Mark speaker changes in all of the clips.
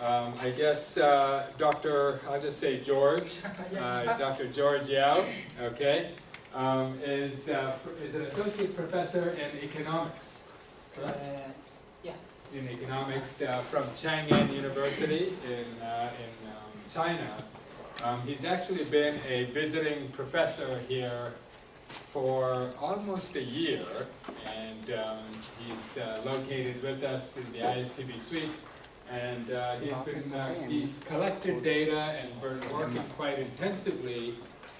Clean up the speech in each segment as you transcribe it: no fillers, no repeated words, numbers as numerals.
Speaker 1: I guess I'll just say George, Dr. George Yao, okay, is an associate professor in economics, correct?
Speaker 2: Yeah.
Speaker 1: In economics from Chang'an University in China. He's actually been a visiting professor here for almost a year, and he's located with us in the ISTB suite. And he's collected data and been working quite intensively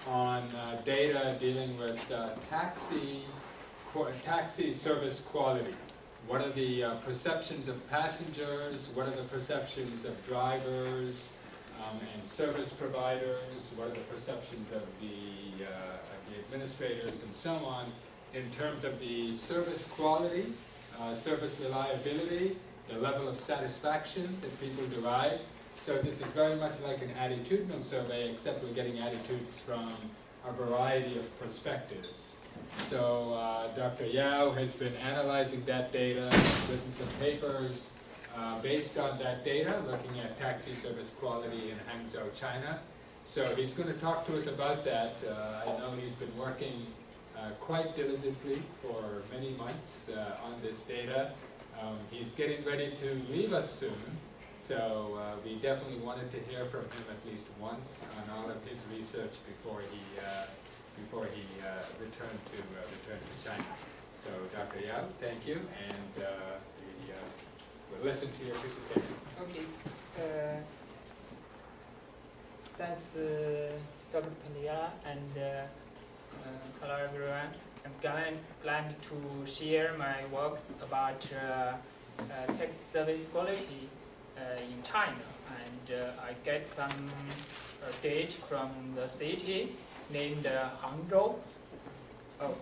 Speaker 1: on data dealing with taxi service quality. What are the perceptions of passengers? What are the perceptions of drivers and service providers? What are the perceptions of the administrators and so on in terms of the service quality, service reliability, the level of satisfaction that people derive. So this is very much like an attitudinal survey, except we're getting attitudes from a variety of perspectives. So Dr. Yao has been analyzing that data, written some papers based on that data, looking at taxi service quality in Hangzhou, China. So he's going to talk to us about that. I know he's been working quite diligently for many months on this data. He's getting ready to leave us soon, so we definitely wanted to hear from him at least once on all of his research before he returned to China. So Dr. Yao, thank you, and we'll listen to your presentation.
Speaker 2: Okay. Thanks, Dr. Pandya, and hello everyone. I'm glad to share my works about taxi service quality in China, and I get some data from the city named Hangzhou. Oh.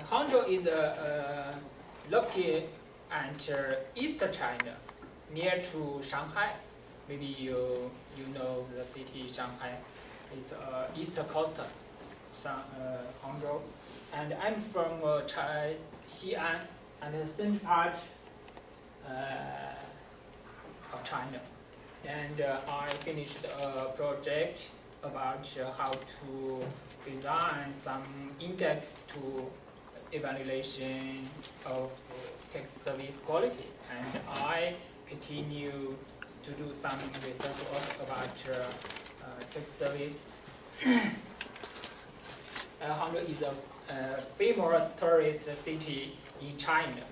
Speaker 2: Hangzhou is located at East China, near to Shanghai. Maybe you know the city Shanghai. It's east coast. Hangzhou, and I'm from Xi'an, and the central part of China. And I finished a project about how to design some index to evaluation of taxi service quality, and I continue to do some research work about taxi service. Hangzhou is a famous tourist city in China.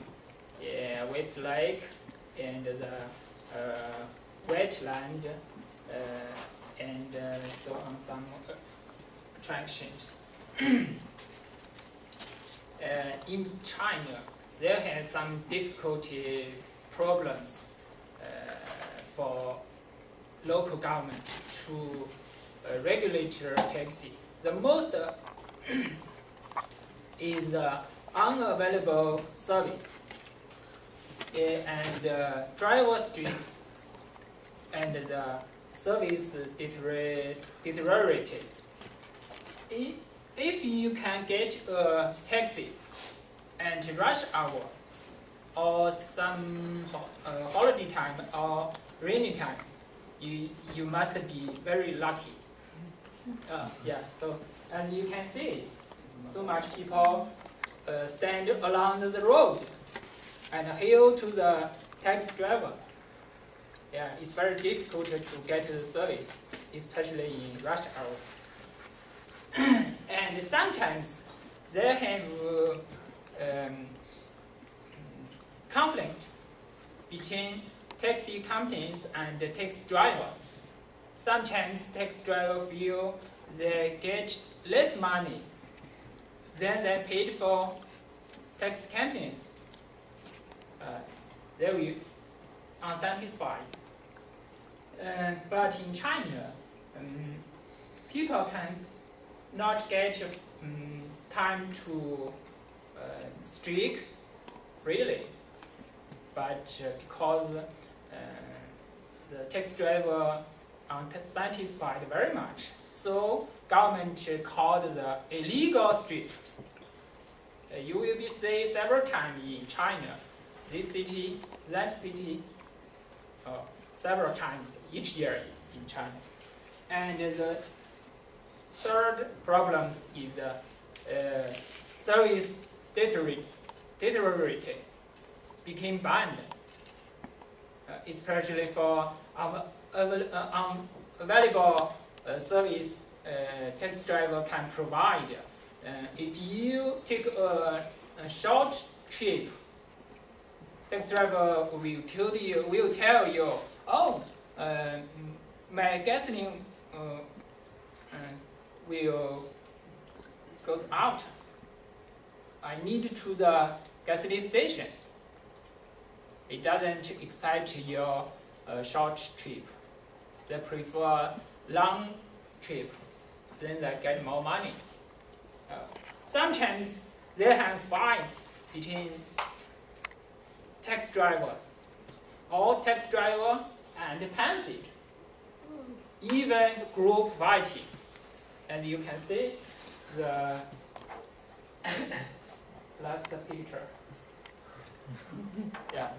Speaker 2: West Lake and the wetland and so on, some attractions. In China, there have some difficulty problems for local government to regulate taxi. The most is unavailable service and driver streaks, and the service deteriorated. If you can get a taxi and rush hour or some holiday time or rainy time, you must be very lucky. Yeah, so as you can see, so much people stand along the road and hail to the taxi driver. Yeah, it's very difficult to get the service, especially in rush hours. And sometimes they have conflicts between taxi companies and the taxi driver. Sometimes taxi drivers feel they get less money than they paid for taxi companies. They will unsatisfied. But in China, people can not get time to streak freely, but because the taxi driver unsatisfied very much, so government called the illegal streak. You will be see several times in China. this city, that city, several times each year in China. And the third problem is service deteriorated, became banned, especially for unavailable service taxi driver can provide. If you take a short trip, taxi driver will tell you, oh, my gasoline will goes out. I need to the gasoline station. It doesn't excite your short trip. They prefer long trip, then they get more money. Sometimes they have fights between taxi drivers, or taxi driver and passengers, even group fighting. As you can see, the last picture. Yeah.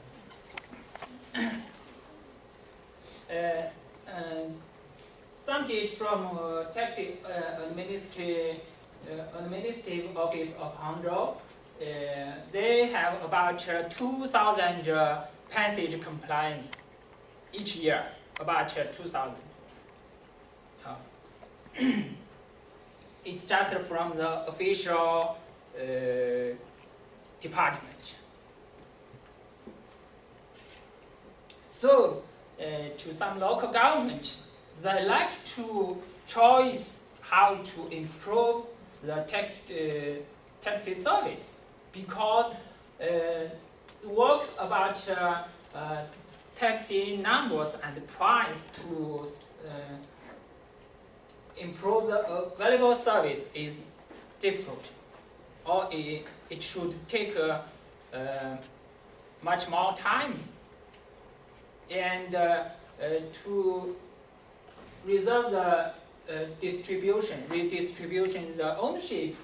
Speaker 2: Subject from taxi administrative office of Hangzhou. They have about 2,000 passage complaints each year. About 2,000. It's just from the official department. So, to some local government, they like to choose how to improve the taxi service, because works about taxi numbers and price to improve the available service is difficult, or it should take much more time. And to reserve the redistribution, the ownership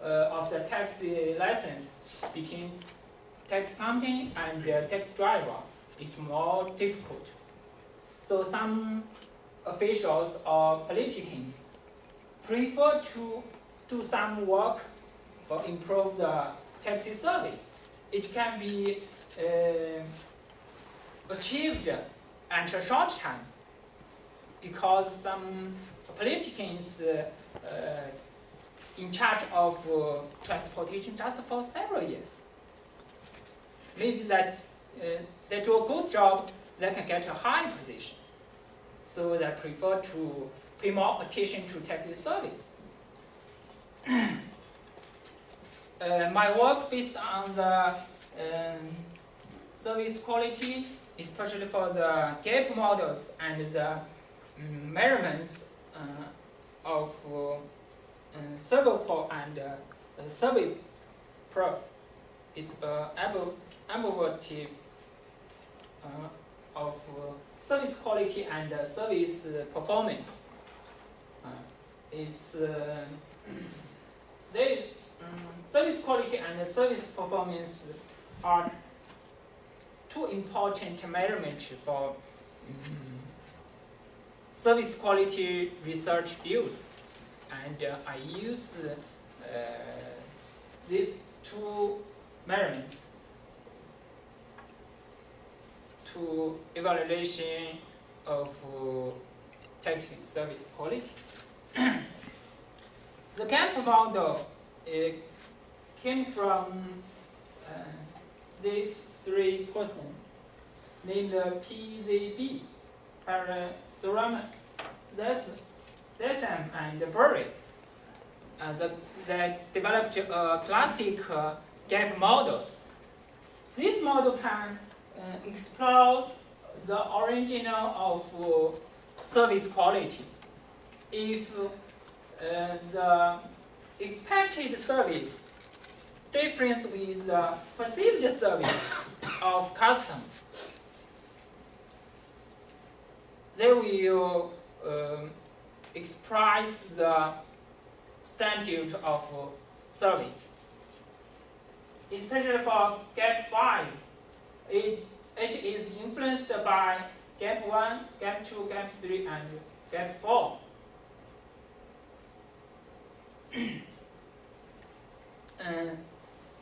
Speaker 2: of the taxi license between taxi company and taxi driver, it's more difficult. So some officials or politicians prefer to do some work for improve the taxi service. It can be achieved at a short time, because some politicians in charge of transportation just for several years. Maybe that they do a good job, they can get a high position. So they prefer to pay more attention to taxi service. My work based on the service quality, especially for the gap models and the measurements of SERVQUAL and SERVPERF. It's abbreviative of service quality and service performance. Service quality and service performance are two important measurements for service quality research field, and I use these two measurements to evaluation of taxi service quality. The gap model came from these three persons named PZB, Parasurama, Desam, and Burry. They developed classic gap models. This model can explore the original of service quality. If the expected service difference with the perceived service of customer, they will express the standard of service. Especially for gap 5, It is influenced by gap 1, gap 2, gap 3, and gap 4.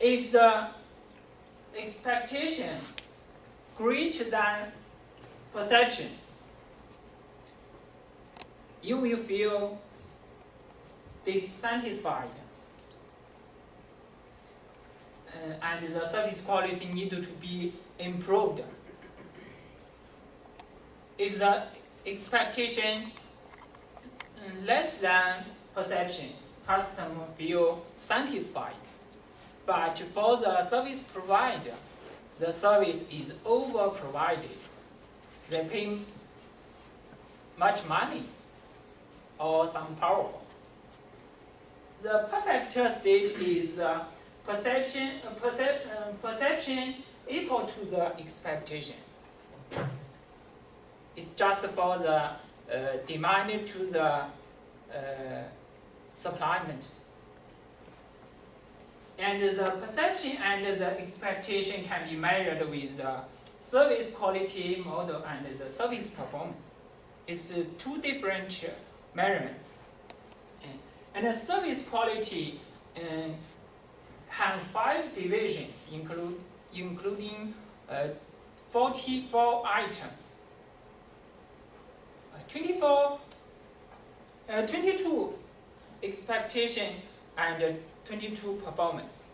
Speaker 2: If the expectation greater than perception, you will feel dissatisfied, and the service quality needed to be improved. If the expectation less than perception, customer feel satisfied. But for the service provider, the service is over-provided. They pay much money or some powerful. The perfect state is perception equal to the expectation. It's just for the demand to the supplement. And the perception and the expectation can be measured with the service quality model and the service performance. It's two different measurements. And the service quality has 5 divisions, including 44 items, 22 expectation and 22 performance.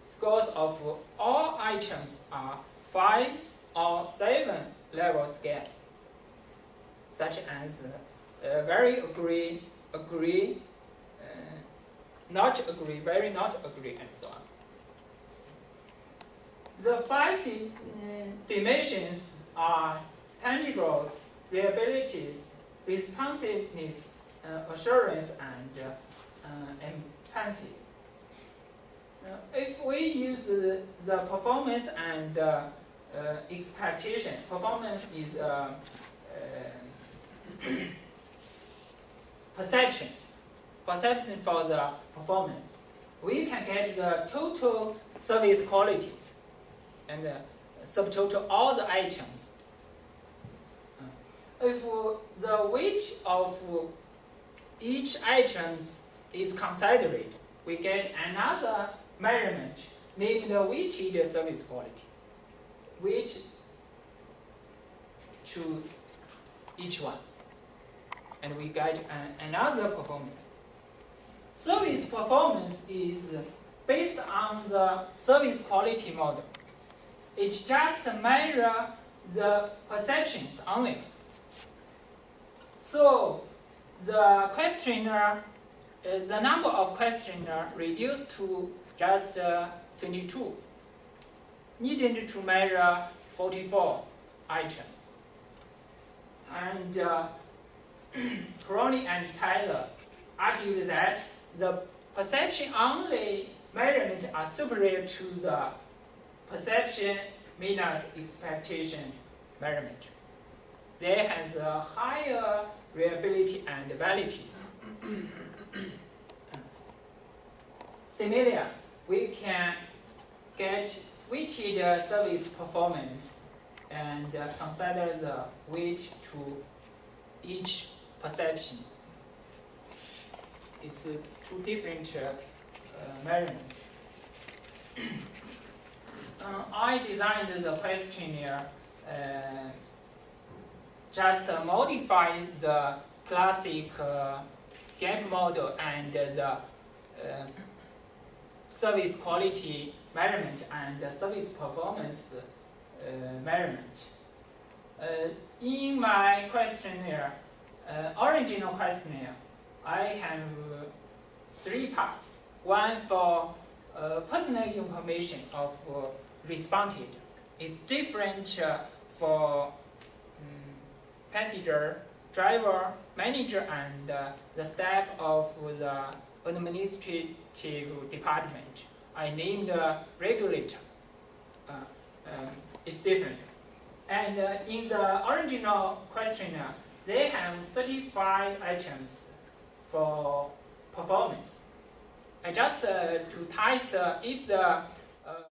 Speaker 2: Scores of all items are 5 or 7 level scales, such as very agree, not agree, very not agree, and so on. The 5 dimensions are tangibles, reliabilities, responsiveness, assurance, and empathy. If we use the performance and expectation, performance is perception for the performance. We can get the total service quality and subtotal all the items. If the weight of each item is considered, we get another measurement named the weighted service quality, which to each one, and we get another performance. Service performance is based on the service quality model. It just measures the perceptions only. So the questionnaire, the number of questionnaire reduced to just 22, needed to measure 44 items. And Crowley and Tyler argued that the perception only measurement are superior to the perception minus expectation measurement. They have a higher reliability and validities. Similarly, we can get weighted service performance and consider the weight to each perception. It's two different measurements. I designed the questionnaire just modify the classic gap model and the service quality measurement and the service performance measurement. In my questionnaire, original questionnaire, I have 3 parts. One for personal information of responded. It's different for passenger, driver, manager, and the staff of the administrative department. I named the regulator. It's different. And in the original questionnaire, they have 35 items for performance. I just to test if the